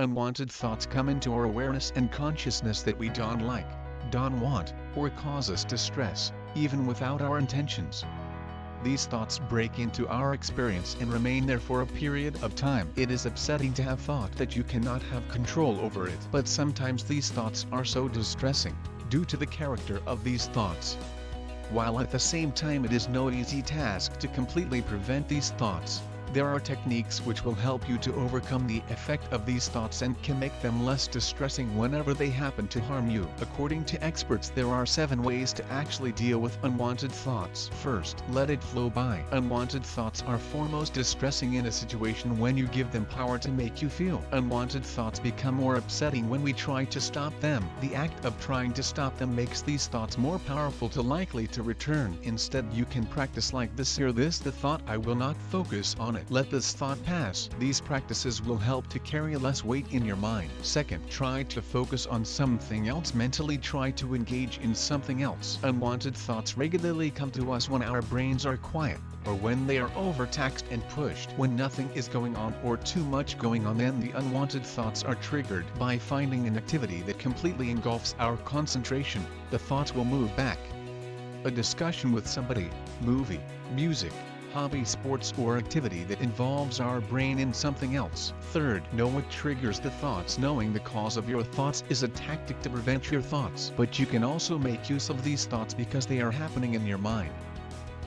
Unwanted thoughts come into our awareness and consciousness that we don't like, don't want, or cause us distress, even without our intentions. These thoughts break into our experience and remain there for a period of time. It is upsetting to have thought that you cannot have control over it. But sometimes these thoughts are so distressing, due to the character of these thoughts. While at the same time it is no easy task to completely prevent these thoughts, there are techniques which will help you to overcome the effect of these thoughts and can make them less distressing whenever they happen to harm you. According to experts, there are 7 ways to actually deal with unwanted thoughts. First, let it flow by. Unwanted thoughts are foremost distressing in a situation when you give them power to make you feel. Unwanted thoughts become more upsetting when we try to stop them. The act of trying to stop them makes these thoughts more powerful to likely to return. Instead, you can practice like this. Hear this: the thought, I will not focus on it. Let this thought pass. These practices will help to carry less weight in your mind. Second, try to focus on something else. Mentally try to engage in something else. Unwanted thoughts regularly come to us when our brains are quiet, or when they are overtaxed and pushed. When nothing is going on or too much going on, then the unwanted thoughts are triggered. By finding an activity that completely engulfs our concentration, the thoughts will move back. A discussion with somebody, movie, music, hobby, sports, or activity that involves our brain in something else. Third, know what triggers the thoughts. Knowing the cause of your thoughts is a tactic to prevent your thoughts. But you can also make use of these thoughts because they are happening in your mind.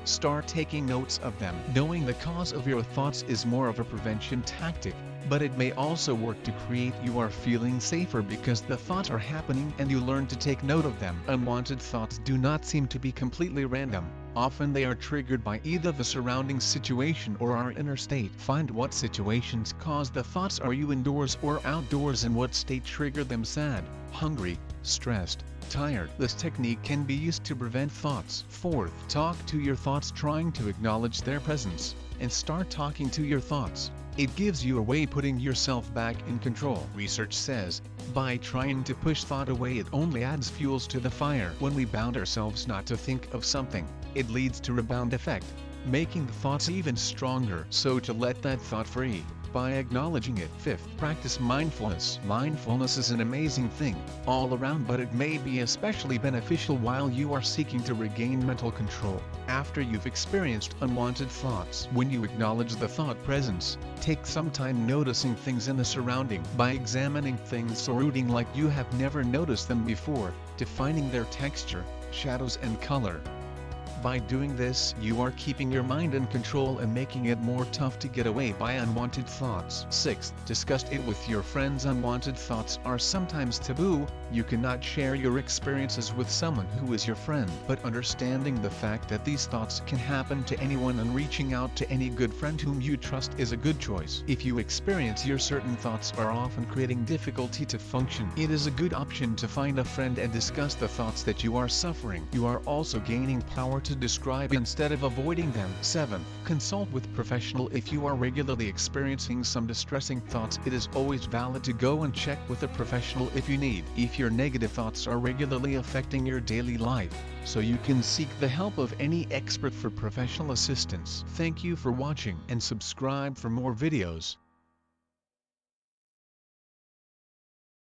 Start taking notes of them. Knowing the cause of your thoughts is more of a prevention tactic, but it may also work to create you are feeling safer because the thoughts are happening and you learn to take note of them. Unwanted thoughts do not seem to be completely random. Often they are triggered by either the surrounding situation or our inner state. Find what situations cause the thoughts. Are you indoors or outdoors, and what state triggered them? Sad, hungry, stressed, tired. This technique can be used to prevent thoughts. Fourth, talk to your thoughts, trying to acknowledge their presence, and start talking to your thoughts. It gives you a way putting yourself back in control. Research says, by trying to push thought away, it only adds fuels to the fire. When we bound ourselves not to think of something, it leads to rebound effect, making the thoughts even stronger. So to let that thought free, by acknowledging it. Fifth, practice mindfulness. Mindfulness is an amazing thing all around, but it may be especially beneficial while you are seeking to regain mental control. After you've experienced unwanted thoughts, when you acknowledge the thought presence, take some time noticing things in the surrounding. By examining things or rooting like you have never noticed them before, defining their texture, shadows, and color. By doing this, you are keeping your mind in control and making it more tough to get away by unwanted thoughts. Sixth, discuss it with your friends. Unwanted thoughts are sometimes taboo. You cannot share your experiences with someone who is your friend. But understanding the fact that these thoughts can happen to anyone and reaching out to any good friend whom you trust is a good choice. If you experience your certain thoughts are often creating difficulty to function, it is a good option to find a friend and discuss the thoughts that you are suffering. You are also gaining power to describe instead of avoiding them. 7. Consult with professional. If you are regularly experiencing some distressing thoughts, it is always valid to go and check with a professional if you need. If your negative thoughts are regularly affecting your daily life, so you can seek the help of any expert for professional assistance. Thank you for watching and subscribe for more videos.